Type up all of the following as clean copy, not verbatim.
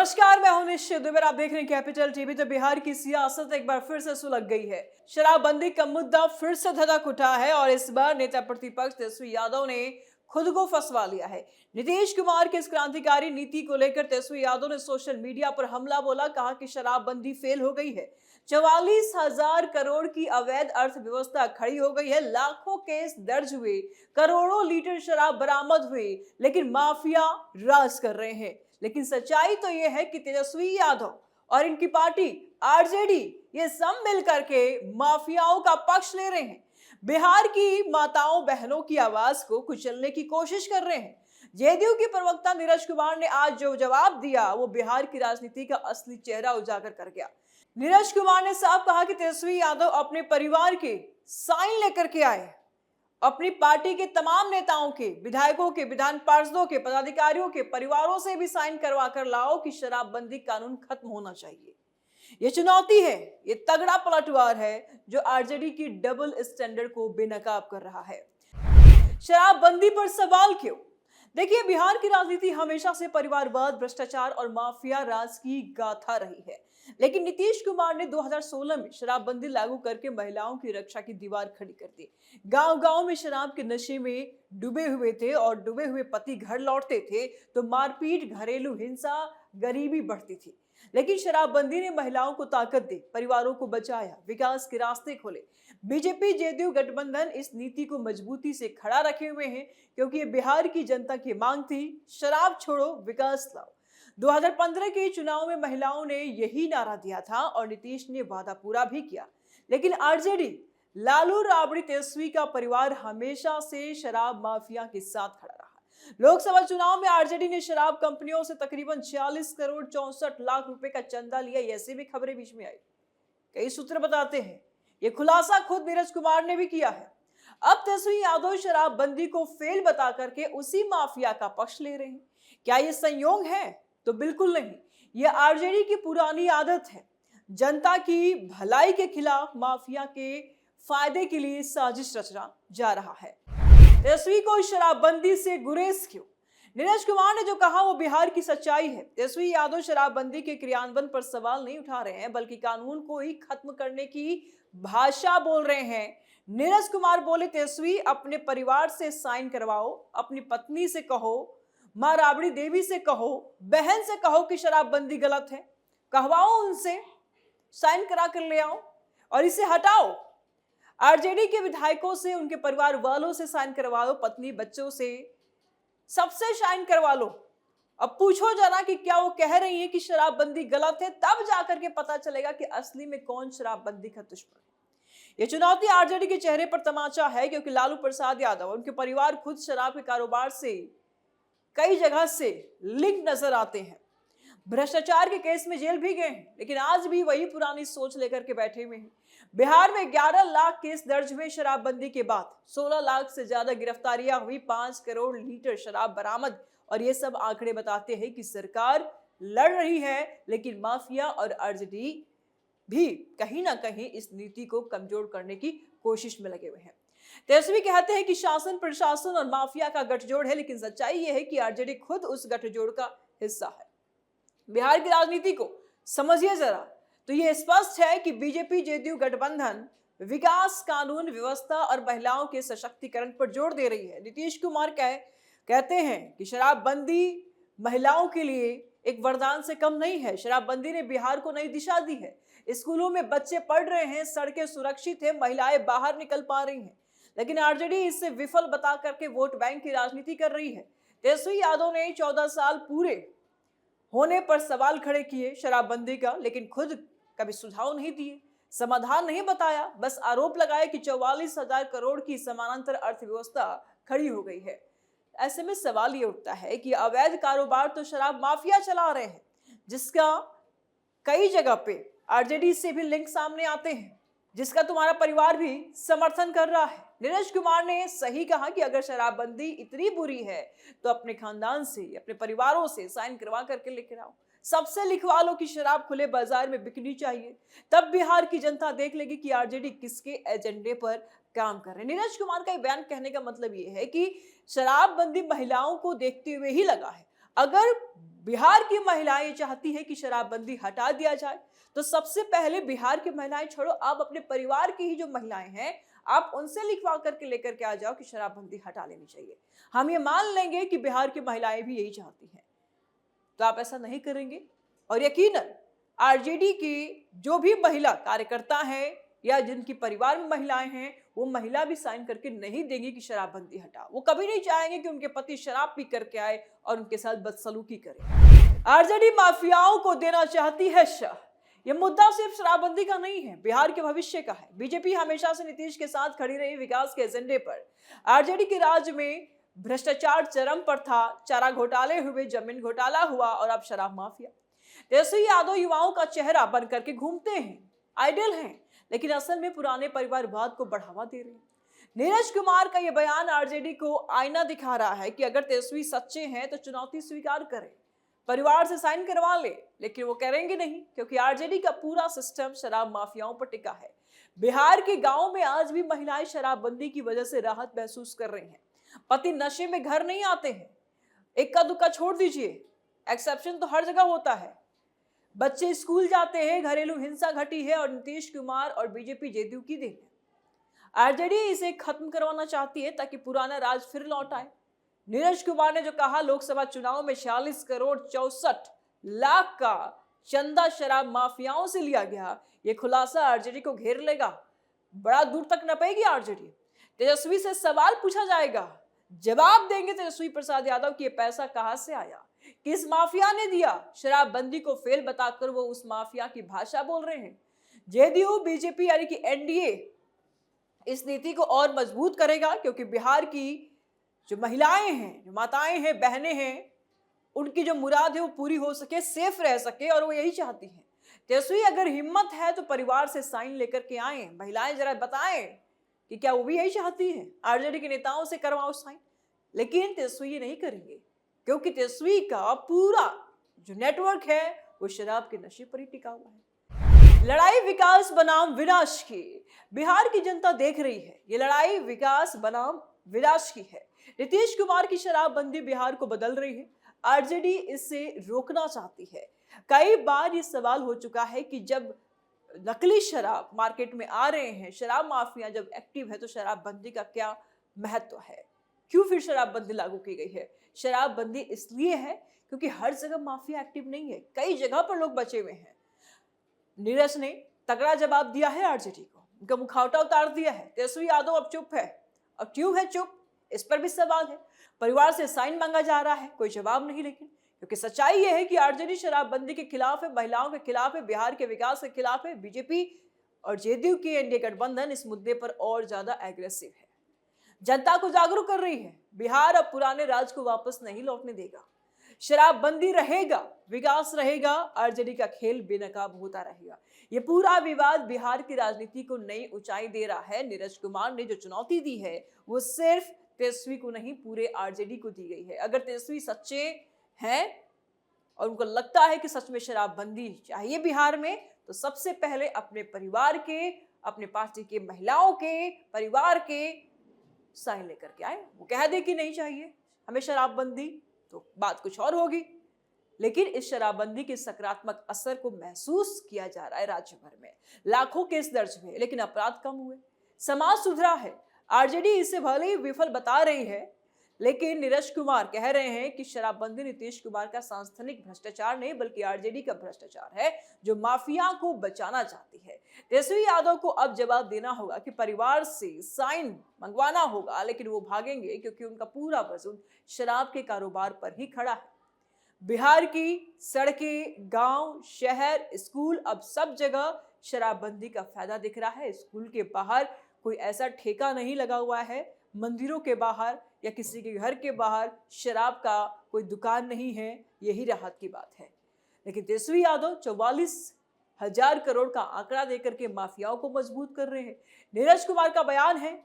नमस्कार, मैं हूं निश्चित दुबे। आप देख रहे हैं कैपिटल टीवी। तो बिहार की सियासत एक बार फिर से सुलग गई है। शराबबंदी का मुद्दा फिर से धधक उठा है और इस बार नेता प्रतिपक्ष तेजस्वी यादव ने खुद को फंसवा लिया है। नीतीश कुमार की इस क्रांतिकारी नीति को लेकर तेजस्वी यादव ने सोशल मीडिया पर हमला बोला। कहा कि शराबबंदी फेल हो गई है, 44,000 करोड़ की अवैध अर्थव्यवस्था खड़ी हो गई है, लाखों केस दर्ज हुए, करोड़ों लीटर शराब बरामद हुई, लेकिन माफिया राज कर रहे हैं। लेकिन सच्चाई तो यह है कि तेजस्वी यादव और इनकी पार्टी आरजेडी ये सब मिलकर के माफियाओं का पक्ष ले रहे हैं। बिहार की माताओं बहनों की आवाज को कुचलने की कोशिश कर रहे हैं। जेडीयू के प्रवक्ता नीरज कुमार ने आज जो जवाब दिया वो बिहार की राजनीति का असली चेहरा उजागर कर गया। नीरज कुमार ने साफ कहा कि तेजस्वी यादव अपने परिवार के साइन लेकर के आए, अपनी पार्टी के तमाम नेताओं के, विधायकों के, विधान पार्षदों के, पदाधिकारियों के परिवारों से भी साइन करवा कर लाओ कि शराबबंदी कानून खत्म होना चाहिए। ये चुनौती है, ये तगड़ा पलटवार है जो आरजेडी की डबल स्टैंडर्ड को बेनकाब कर रहा है। शराबबंदी पर सवाल क्यों? देखिए, बिहार की राजनीति हमेशा से परिवारवाद, भ्रष्टाचार और माफिया राज की गाथा रही है। लेकिन नीतीश कुमार ने 2016 में शराबबंदी लागू करके महिलाओं की रक्षा की दीवार खड़ी कर दी। गांव-गांव में शराब के नशे में डूबे हुए थे और डूबे हुए पति घर लौटते थे तो मारपीट, घरेलू हिंसा, गरीबी बढ़ती थी। लेकिन शराबबंदी ने महिलाओं को ताकत दी, परिवारों को बचाया, विकास के रास्ते खोले। बीजेपी जेडीयू गठबंधन इस नीति को मजबूती से खड़ा रखे हुए हैं, क्योंकि ये बिहार की जनता की मांग थी, शराब छोड़ो, विकास लाओ। 2015 के चुनाव में महिलाओं ने यही नारा दिया था और नीतीश ने वादा पूरा भी किया। लेकिन आरजेडी, लालू राबड़ी तेजस्वी का परिवार हमेशा से शराब माफिया के साथ खड़ा रहा। लोकसभा चुनाव में आरजेडी ने शराब कंपनियों से तकरीबन 46 करोड़ 64 लाख रुपए का चंदा लिया, ऐसी भी खबरें बीच में आई। कई सूत्र बताते हैं, ये खुलासा खुद नीरज कुमार ने भी किया है। अब तेजस्वी यादव शराबबंदी को फेल बता करके उसी माफिया का पक्ष ले रहे हैं। क्या ये संयोग है? तो बिल्कुल नहीं। यह आरजेडी की पुरानी आदत है। जनता की भलाई के खिलाफ माफिया के फायदे के लिए साजिश रचना जा रहा है। तेजस्वी को शराबबंदी से गुरेज क्यों? नीरज कुमार ने जो कहा वो बिहार की सच्चाई है। तेजस्वी यादव शराबबंदी के क्रियान्वयन पर सवाल नहीं उठा रहे हैं, बल्कि कानून को ही खत्म करने की भाषा बोल रहे हैं। नीरज कुमार बोले, तेजस्वी अपने परिवार से साइन करवाओ, अपनी पत्नी से कहो, मां राबड़ी देवी से कहो, बहन से कहो कि शराबबंदी गलत है, कहवाओ, उनसे साइन करा कर ले आओ और इसे हटाओ। आरजेडी के विधायकों से, उनके परिवार वालों से साइन करवा लो, पत्नी बच्चों से, सबसे साइन करवा लो। अब पूछो जरा कि क्या वो कह रही है कि शराबबंदी गलत है? तब जाकर के पता चलेगा कि असली में कौन शराबबंदी का दुश्मन है। ये चुनौती आरजेडी के चेहरे पर तमाचा है, क्योंकि लालू प्रसाद यादव और उनके परिवार खुद शराब के कारोबार से कई जगह से लिंक नजर आते हैं। भ्रष्टाचार के केस में जेल भी गए हैं, लेकिन आज भी वही पुरानी सोच लेकर के बैठे हुए हैं। बिहार में 11 लाख केस दर्ज हुए शराबबंदी के बाद, 16 लाख से ज्यादा गिरफ्तारियां हुई, 5 करोड़ लीटर शराब बरामद। और ये सब आंकड़े बताते हैं कि सरकार लड़ रही है, लेकिन माफिया और आरजेडी भी कहीं ना कहीं इस नीति को कमजोर करने की कोशिश में लगे हुए हैं। तेजस्वी कहते हैं कि शासन, प्रशासन और माफिया का गठजोड़ है, लेकिन सच्चाई यह है कि आरजेडी खुद उस गठजोड़ का हिस्सा है। बिहार की राजनीति को समझिए जरा, तो यह स्पष्ट है कि बीजेपी जेडीयू गठबंधन विकास, कानून व्यवस्था और महिलाओं के सशक्तिकरण पर जोर दे रही है। नीतीश कुमार कहते हैं कि शराबबंदी महिलाओं के लिए एक वरदान से कम नहीं है। शराबबंदी ने बिहार को नई दिशा दी है। स्कूलों में बच्चे पढ़ रहे हैं, सड़कें सुरक्षित है, महिलाएं बाहर निकल पा रही हैं। लेकिन आरजेडी इसे विफल बता करके वोट बैंक की राजनीति कर रही है। तेजस्वी यादव ने 14 साल पूरे होने पर सवाल खड़े किए शराबबंदी का, लेकिन खुद कभी सुझाव नहीं दिए, समाधान नहीं बताया, बस आरोप लगाए कि 44,000 करोड़ की समानांतर अर्थव्यवस्था खड़ी हो गई है। ऐसे में सवाल ये उठता है कि अवैध कारोबार तो शराब माफिया चला रहे हैं, जिसका कई जगह पे आरजेडी से भी लिंक सामने आते हैं, जिसका तुम्हारा परिवार भी समर्थन कर रहा है। नीरज कुमार ने सही कहा कि अगर शराबबंदी इतनी बुरी है तो अपने खानदान से, अपने परिवारों से साइन करवा करके लेकर आओ, सबसे लिखवा लो कि शराब खुले बाजार में बिकनी चाहिए। तब बिहार की जनता देख लेगी कि आरजेडी किसके एजेंडे पर काम कर रहे हैं। नीरज कुमार का बयान कहने का मतलब यह है कि शराबबंदी महिलाओं को देखते हुए ही लगा है। अगर बिहार की महिलाएं ये चाहती है कि शराबबंदी हटा दिया जाए, तो सबसे पहले बिहार की महिलाएं छोड़ो, आप अपने परिवार की ही जो महिलाएं हैं आप उनसे लिखवा करके लेकर के आ जाओ कि शराबबंदी हटा लेनी चाहिए। हम ये मान लेंगे कि बिहार की महिलाएं भी यही चाहती हैं, तो आप ऐसा नहीं करेंगे और यकीनन आरजेडी की जो भी महिला कार्यकर्ता हैं या जिनकी परिवार में महिलाएं हैं, वो महिला भी साइन करके नहीं देंगी कि शराबबंदी हटाओ। वो कभी नहीं चाहेंगे कि उनके पति शराब पी करके आए और उनके साथ बदसलूकी करे। आरजेडी माफियाओं को देना चाहती है शह। यह मुद्दा सिर्फ शराबबंदी का नहीं है, बिहार के भविष्य का है। बीजेपी हमेशा से नीतीश के साथ खड़ी रही विकास के एजेंडे पर। आरजेडी के राज्य में भ्रष्टाचार चरम पर था, चारा घोटाले हुए, जमीन घोटाला हुआ और अब शराब माफिया। तेजस्वी यादव युवाओं का चेहरा बन करके घूमते हैं, आइडल हैं, लेकिन असल में पुराने परिवारवाद को बढ़ावा दे रहे हैं। नीरज कुमार का यह बयान आरजेडी को आईना दिखा रहा है कि अगर तेजस्वी सच्चे हैं तो चुनौती स्वीकार करें, परिवार से साइन करवा ले, लेकिन वो करेंगे नहीं क्योंकि आरजेडी का पूरा सिस्टम शराब माफियाओं पर टिका है। बिहार के गांव में आज भी महिलाएं शराबबंदी की वजह से राहत महसूस कर रही हैं। पति नशे में घर नहीं आते हैं, इक्का दुक्का छोड़ दीजिए, एक्सेप्शन तो हर जगह होता है। बच्चे स्कूल जाते हैं, घरेलू हिंसा घटी है और नीतीश कुमार और बीजेपी जेडीयू की देन है। आरजेडी इसे खत्म करवाना चाहती है ताकि पुराना राज फिर लौट आए। नीरज कुमार ने जो कहा लोकसभा चुनाव में 46 करोड़ 64 लाख का चंदा शराब माफियाओं से लिया गया, ये खुलासा आरजेडी को घेर लेगा। बड़ा दूर तक न पाएगी आरजेडी। तेजस्वी से सवाल पूछा जाएगा, जवाब देंगे तेजस्वी प्रसाद यादव कि ये पैसा कहां से आया, किस माफिया ने दिया। शराबबंदी को फेल बताकर वो उस माफिया की भाषा बोल रहे हैं। जेडीयू बीजेपी यानी कि एनडीए इस नीति को और मजबूत करेगा क्योंकि बिहार की जो महिलाएं हैं, जो माताएं हैं, बहनें हैं, उनकी जो मुराद है वो पूरी हो सके, सेफ रह सके और वो यही चाहती हैं। तेजस्वी अगर हिम्मत है तो परिवार से साइन लेकर के आए, महिलाएं जरा बताएं कि क्या वो भी यही चाहती हैं। आरजेडी के नेताओं से करवाओ साइन, लेकिन तेजस्वी ये नहीं करेंगे क्योंकि तेजस्वी का पूरा जो नेटवर्क है वो शराब के नशे पर ही टिका हुआ है। लड़ाई विकास बनाम विनाश की बिहार की जनता देख रही है। ये लड़ाई विकास बनाम विनाश की है। नीतीश कुमार की शराबबंदी बिहार को बदल रही है। आरजेडी इससे रोकना चाहती है। कई बार ये सवाल हो चुका है कि जब नकली शराब मार्केट में आ रहे हैं, शराब माफिया जब एक्टिव है, तो शराबबंदी का क्या महत्व है, क्यों फिर शराबबंदी लागू की गई है। शराबबंदी इसलिए है क्योंकि हर जगह माफिया एक्टिव नहीं है, कई जगह पर लोग बचे हुए हैं। नीरज ने तगड़ा जवाब दिया है आरजेडी को, उनका मुखौटा उतार दिया है। तेजस्वी यादव अब चुप है। अब क्यों है चुप, इस पर भी सवाल है। परिवार से साइन मांगा जा रहा है, कोई जवाब नहीं। लेकिन क्योंकि सच्चाई यह है कि आरजेडी शराबबंदी के खिलाफ है, महिलाओं के खिलाफ है, बिहार के विकास के खिलाफ है। बीजेपी और जेडीयू की एनडीए गठबंधन इस मुद्दे पर और ज्यादा एग्रेसिव है, जनता को जागरूक कर रही है। बिहार अब पुराने राज को वापस नहीं लौटने देगा। शराबबंदी रहेगा, विकास रहेगा, आरजेडी का खेल बेनकाब होता रहेगा। ये पूरा विवाद बिहार की राजनीति को नई ऊंचाई दे रहा है। नीरज कुमार ने जो चुनौती दी है वो सिर्फ तेजस्वी को नहीं, पूरे आरजेडी को दी गई है। अगर तेजस्वी सच्चे हैं और उनको लगता है कि सच में शराबबंदी चाहिए बिहार में, तो सबसे पहले अपने परिवार के, अपने पार्टी के महिलाओं के, परिवार के साइन लेकर के आए। वो कह दे कि नहीं चाहिए हमें शराबबंदी, तो बात कुछ और होगी। लेकिन इस शराबबंदी के सकारात्मक असर को महसूस किया जा रहा है। राज्य भर में लाखों केस दर्ज हुए, लेकिन अपराध कम हुए, समाज सुधरा है। आरजेडी इसे भले ही विफल बता रही है, लेकिन नीरज कुमार कह रहे हैं कि शराबबंदी नीतीश कुमार का सांस्थानिक भ्रष्टाचार नहीं बल्कि आरजेडी का भ्रष्टाचार है जो माफिया को बचाना चाहती है। तेजस्वी यादव को अब जवाब देना होगा कि परिवार से साइन मंगवाना होगा, लेकिन वो भागेंगे क्योंकि उनका पूरा वजूद शराब के कारोबार पर ही खड़ा है। बिहार की सड़कें, गांव, शहर, स्कूल, अब सब जगह शराबबंदी का फायदा दिख रहा है। स्कूल के बाहर कोई ऐसा ठेका नहीं लगा हुआ है, मंदिरों के बाहर या किसी के घर के बाहर शराब का कोई दुकान नहीं है। यही राहत की बात है। लेकिन तेजस्वी यादव 44,000 करोड़ का आंकड़ा देकर के माफियाओं को मजबूत कर रहे हैं। नीरज कुमार का बयान है,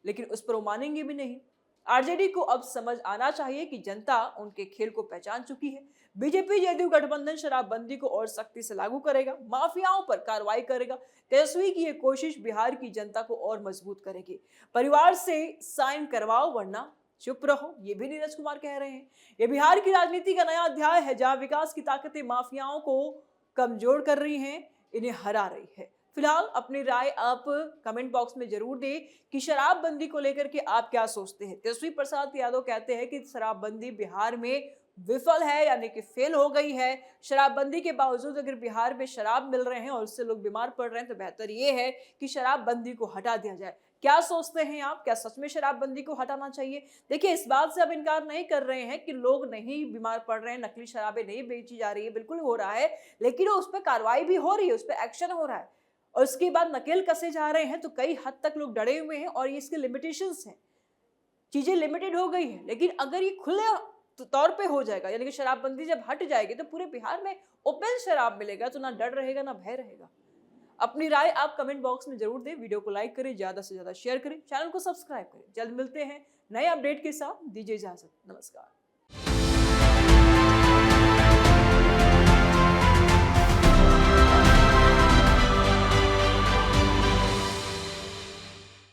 लेकिन उस पर वो मानेंगे भी नहीं। आरजेडी को अब समझ आना चाहिए कि जनता उनके खेल को पहचान चुकी है। बीजेपी जेडीयू गठबंधन शराबबंदी को और सख्ती से लागू करेगा, माफियाओं पर कार्रवाई करेगा। तेजस्वी की ये कोशिश बिहार की जनता को और मजबूत करेगी। परिवार से साइन करवाओ वरना चुप रहो, ये भी नीरज कुमार कह रहे हैं। ये बिहार की राजनीति का नया अध्याय है, जहां विकास की ताकतें माफियाओं को कमजोर कर रही हैं, इन्हें हरा रही है। फिलहाल अपनी राय आप कमेंट बॉक्स में जरूर दें कि शराबबंदी को लेकर के आप क्या सोचते हैं। तेजस्वी प्रसाद यादव कहते हैं कि शराबबंदी बिहार में विफल है, यानी कि फेल हो गई है। शराबबंदी के बावजूद अगर बिहार में शराब मिल रहे हैं और उससे लोग बीमार पड़ रहे हैं, तो बेहतर ये है कि शराबबंदी को हटा दिया जाए। क्या सोचते हैं आप? क्या सच में शराबबंदी को हटाना चाहिए? देखिए, इस बात से अब इनकार नहीं कर रहे हैं कि लोग नहीं बीमार पड़ रहे हैं, नकली शराबें नहीं बेची जा रही है, बिल्कुल हो रहा है, लेकिन उस पर कार्रवाई भी हो रही है, उस पर एक्शन हो रहा है और उसके बाद नकेल कसे जा रहे हैं। तो कई हद तक लोग डरे हुए हैं और ये इसके लिमिटेशंस हैं, चीजें लिमिटेड हो गई है। लेकिन अगर ये खुले तौर पे हो जाएगा, यानी कि शराबबंदी जब हट जाएगी, तो पूरे बिहार में ओपन शराब मिलेगा, तो ना डर रहेगा ना भय रहेगा। अपनी राय आप कमेंट बॉक्स में जरूर दें, वीडियो को लाइक करें, ज्यादा से ज्यादा शेयर करें, चैनल को सब्सक्राइब करें। जल्द मिलते हैं नए अपडेट के साथ, दीजिए इजाजत, नमस्कार।